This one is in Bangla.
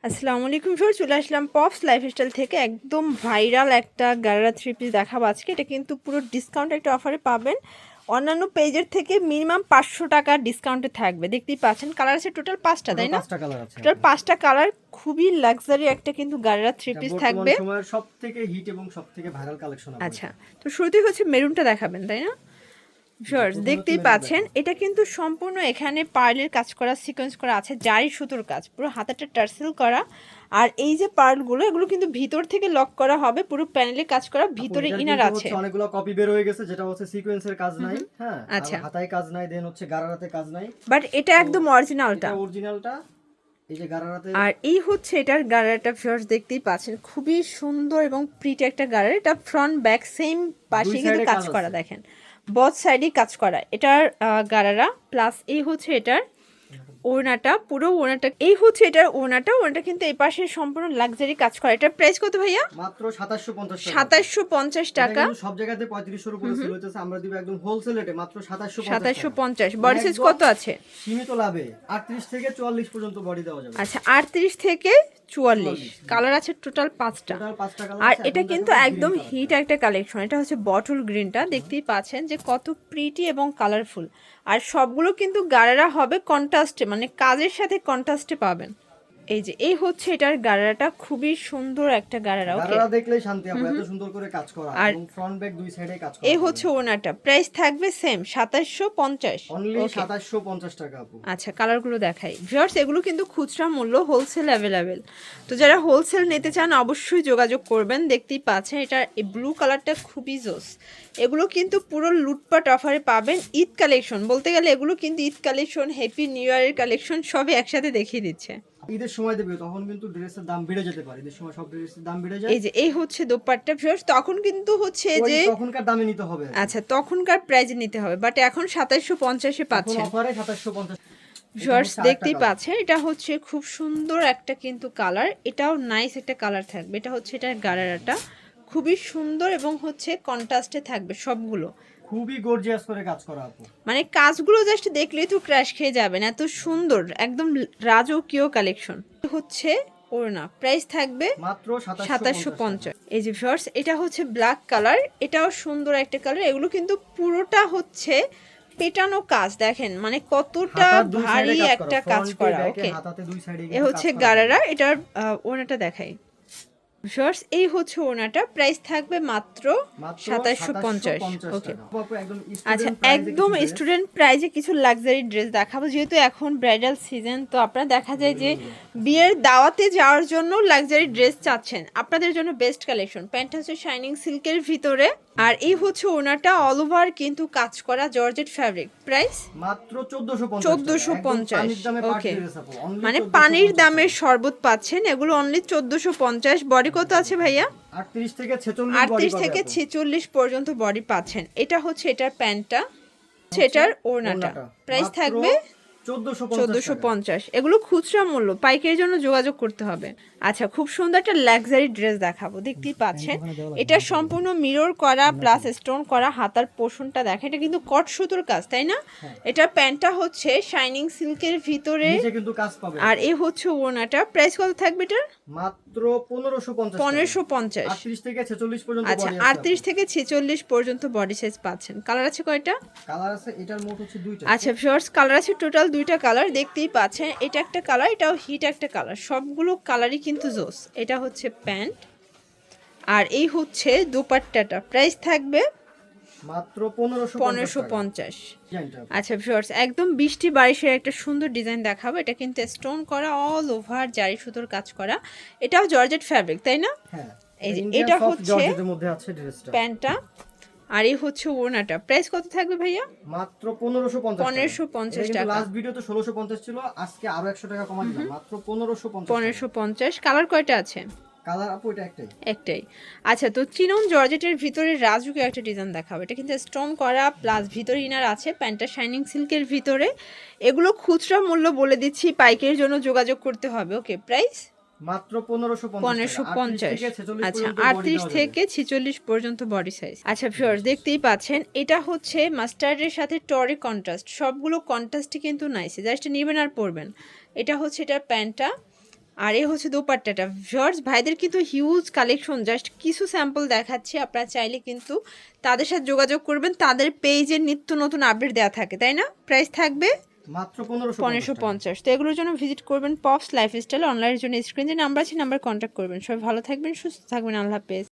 আসসালামু আলাইকুম স্যার, চলে আসলাম পপস লাইফস্টাইল থেকে একদম ভাইরাল একটা গারারা থ্রি পিস দেখাবো আজকে। এটা কিন্তু পুরো ডিসকাউন্ট একটা অফারে পাবেন। অন্যান্য পেজের থেকে মিনিমাম 500 টাকা ডিসকাউন্টে থাকবে। দেখতেই পাচ্ছেন কালার আছে টোটাল 5টা, তাই না? টোটাল 5টা কালার, খুবই লাক্সারি একটা কিন্তু গারারা থ্রি পিস থাকবে। সময়ের সবথেকে হিট এবং সবথেকে ভাইরাল কালেকশন। আচ্ছা, তো শুরুতেই হচ্ছে মেরুনটা দেখাবেন, তাই না? শিওর, দেখতেই পাচ্ছেন এটা কিন্তু সম্পূর্ণ এখানে পার্লের কাজ করা, সিকোয়েন্স করা আছে, জারি সুতোর কাজ, পুরো হাতাটা টার্সেল করা। আর এই যে পার্লগুলো, এগুলো কিন্তু ভিতর থেকে লক করা হবে, পুরো প্যানেলে কাজ করা, ভিতরে ইনার আছে। অনেকগুলো কপি বের হয়ে গেছে, যেটা হচ্ছে সিকোয়েন্সের কাজ নাই, হ্যাঁ, আচ্ছা, হাতায় কাজ নাই, দেন হচ্ছে গারারাতে কাজ নাই, বাট এটা একদম অরিজিনালটা। অরিজিনালটা এই যে গারারাতে। আর এই হচ্ছে এটার গাড়ারটা, ফিয়ার্স দেখতেই পাচ্ছেন খুবই সুন্দর এবং প্রিটি একটা গাড়ার। এটা ফ্রন্ট ব্যাক সেম পাশে কিন্তু কাজ করা, দেখেন বোথ সাইডে কাজ করা এটার গাড়ারা। প্লাস এই হচ্ছে এটার ওড়নাটা, পুরো ওড়নাটা, এই হচ্ছে এটার ওড়নাটা কিন্তু এই পাশে সম্পূর্ণ লাক্সারি কাজ করা। এটার প্রাইস কত ভাইয়া? মাত্র 2750 টাকা। 2750 টাকা। সব জায়গাতে 3500 এর উপরে সেল হইতেছে, আমরা দিব একদম হোলসেল রেটে মাত্র 2750। বডি সাইজ কত আছে? সীমিত লাভে 38 থেকে 44 পর্যন্ত বডি দেওয়া যাবে। আচ্ছা, 38 থেকে 44। কালার আছে টোটাল 5টা। আর এটা কিন্তু একদম হিট একটা কালেকশন। এটা হচ্ছে বটল গ্রিনটা, দেখতেই পাচ্ছেন যে কত প্রিটি এবং কালারফুল। আর সবগুলো কিন্তু গারারা হবে কন্ট্রাস্টে, মানে কাজের সাথে কন্ট্রাস্টে পাবেন। এই যে এই হচ্ছে এটার গারারাটা, খুবই সুন্দর একটা গারারা। ওকে, গারারা দেখলেই শান্তি হবে, এত সুন্দর করে কাজ করা এবং ফ্রন্ট ব্যাক দুই সাইডে কাজ করা। এই হচ্ছে ওনাটা, প্রাইস থাকবে সেম 2750, অনলি 2750 টাকা আপু। আচ্ছা, কালারগুলো দেখাই ভিউয়ার্স, এগুলো কিন্তু খুচরা মূল্য, হোলসেল অ্যাভেলেবেল। তো যারা হোলসেল নিতে চান অবশ্যই যোগাযোগ করবেন। দেখতেই পাচ্ছেন এটা এই ব্লু কালারটা খুবই জোস। এগুলো কিন্তু পুরো লুটপাট অফারে পাবেন। ঈদ কালেকশন বলতে গেলে এগুলো কিন্তু ঈদ কালেকশন, হ্যাপি নিউ ইয়ারের কালেকশন সবই একসাথে দেখিয়ে দিচ্ছে। ঈদের সময় দেবে তখন কিন্তু ড্রেসের দাম বেড়ে যেতে পারে, ঈদের সময় সব ড্রেসের দাম বেড়ে যায়। এই যে এই হচ্ছে দোপাট্টা ভিউয়ার্স, তখন কিন্তু হচ্ছে যে তখনকার দামে নিতে হবে। আচ্ছা, তখনকার প্রাইজে নিতে হবে, বাট এখন 2750-এ পাচ্ছেন। অফারে 2750। ভিউয়ার্স দেখতেই পাচ্ছেন এটা হচ্ছে খুব সুন্দর একটা কিন্তু কালার, এটাও নাইস একটা কালার থাকবে। এটা হচ্ছে এটার গারারাটা খুবই সুন্দর এবং হচ্ছে কন্ট্রাস্টে থাকবে সবগুলো, খুবই গর্জিয়াস করে কাজ করা আপু। মানে কাজগুলো জাস্ট দেখলেই তো ক্র্যাশ খেয়ে যাবেন, এত সুন্দর একদম রাজকীয় কালেকশন। হচ্ছে ওড়না, প্রাইস থাকবে মাত্র 2750। এই যে ভিউয়ার্স এটা হচ্ছে ব্ল্যাক কালার, এটাও সুন্দর একটা কালার। এগুলো কিন্তু পুরোটা হচ্ছে পেটানো কাজ, দেখেন মানে কতটা ভারী একটা কাজ করা। ওকে, এ হচ্ছে গারারা। এটার ওড়নাটা দেখাই ভিউয়ার্স, এই হচ্ছে ওড়নাটা, প্রাইস থাকবে মাত্র 2750। ওকে, আচ্ছা, একদম স্টুডেন্ট প্রাইজে কিছু লাক্সারি ড্রেস দেখাবো, যেহেতু এখন ব্রাইডাল সিজন। তো আপনারা দেখা যায় যে বিয়ের দাওয়াতে যাওয়ার জন্য লাক্সারি ড্রেস চাচ্ছেন, আপনাদের জন্য বেস্ট কালেকশন। প্যান্ট হচ্ছে শাইনিং সিল্কের ভিতরে, আর এই হচ্ছে ওনাটা অল ওভার কিন্তু কাজ করা জর্জেট ফ্যাব্রিক। প্রাইস মাত্র 1450। ওকে, মানে পানির দামের শরবত পাচ্ছেন। এগুলো অনলি 1450। বডি কত আছে ভাইয়া? 38 থেকে 46 পর্যন্ত বডি পাচ্ছেন। এটা হচ্ছে এটার প্যান্টটা, সেটার ওড়নাটা। প্রাইস থাকবে 1450। এগুলো খুচরা মূল্য, পাইকারির জন্য যোগাযোগ করতে হবে। আচ্ছা, খুব সুন্দর একটা লাক্সারি ড্রেস দেখাবো, দেখতেই পাচ্ছেন এটা সম্পূর্ণ মিরর করা প্লাস স্টোন করা। হাতার পোর্শনটা দেখেন, এটা কিন্তু কট সুতোর কাজ, তাই না? এটার প্যান্টটা হচ্ছে শাইনিং সিল্কের ভিতরে, আর এই হচ্ছে ওড়নাটা। প্রাইস কত থাকবে এটার? মাত্র 1550। 1550। 38 থেকে 46 পর্যন্ত। আচ্ছা, 38 থেকে 46 পর্যন্ত বডি সাইজ পাচ্ছেন। কালার আছে কয়টা? কালার আছে এটার মোট হচ্ছে দুইটা। আচ্ছা ভিউয়ার্স, কালার আছে টোটাল দুইটা কালার, দেখতেই পাচ্ছেন। এটা একটা কালার, এটাও হিট একটা কালার, সবগুলো কালারই কিন্তু জোস। এটা হচ্ছে প্যান্ট, আর এই হচ্ছে দোপাট্টাটা। প্রাইস থাকবে মাত্র 1550। আচ্ছা ভিউয়ার্স, একদম বৃষ্টি বারিশের একটা সুন্দর ডিজাইন দেখাবো। এটা কিন্তু স্টোন করা, অল ওভার জারি সুতোর কাজ করা। এটাও জর্জেট ফ্যাব্রিক, তাই না? হ্যাঁ, এই যে এটা হচ্ছে প্যান্টটা, আর এই হচ্ছে ওড়নাটা। প্রাইস কত থাকবে ভাইয়া? মাত্র 1550। 1550 টাকা। লাস্ট ভিডিওতে 1650 ছিল, আজকে আরো 100 টাকা কমাই দিলাম, মাত্র 1550। 1550। কালার কয়টা আছে? কালার আপু এটা একটাই। আচ্ছা, তো চিনন জর্জেটের ভিতরে রাজুকে একটা ডিজাইন দেখাবো। এটা কিন্তু স্টোন করা প্লাস ভিতরে ইনার আছে, প্যান্টটা শাইনিং সিল্কের ভিতরে। এগুলো খুচরা মূল্য বলে দিচ্ছি, পাইকারির জন্য যোগাযোগ করতে হবে। ওকে, প্রাইস মাত্র 1550। আচ্ছা, 38 থেকে 46 পর্যন্ত বডি সাইজ। আচ্ছা ভিউয়ার্স, দেখতেই পাচ্ছেন এটা হচ্ছে মাস্টার্ডের সাথে টরি কন্ট্রাস্ট, সবগুলো কন্ট্রাস্টই কিন্তু নাইস, জাস্ট নেবেন আর পরবেন। এটা হচ্ছে এটার প্যান্টটা, আর এই হচ্ছে দোপাট্টাটা। ভিউয়ার্স ভাইদের কিন্তু হিউজ কালেকশন, জাস্ট কিছু স্যাম্পল দেখাচ্ছি, আপনারা চাইলে কিন্তু তাদের সাথে যোগাযোগ করবেন, তাদের পেজে নিত্য নতুন আপডেট দেওয়া থাকে, তাই না? প্রাইস থাকবে মাত্র 1550 1550। তো এগুলোর জন্য ভিজিট করবেন পপস লাইফস্টাইল, অনলাইনের জন্য স্ক্রিনে যে নাম্বার আছে নাম্বার কন্ট্যাক্ট করবেন। সবাই ভালো থাকবেন, সুস্থ থাকবেন, আল্লাহ হাফেজ।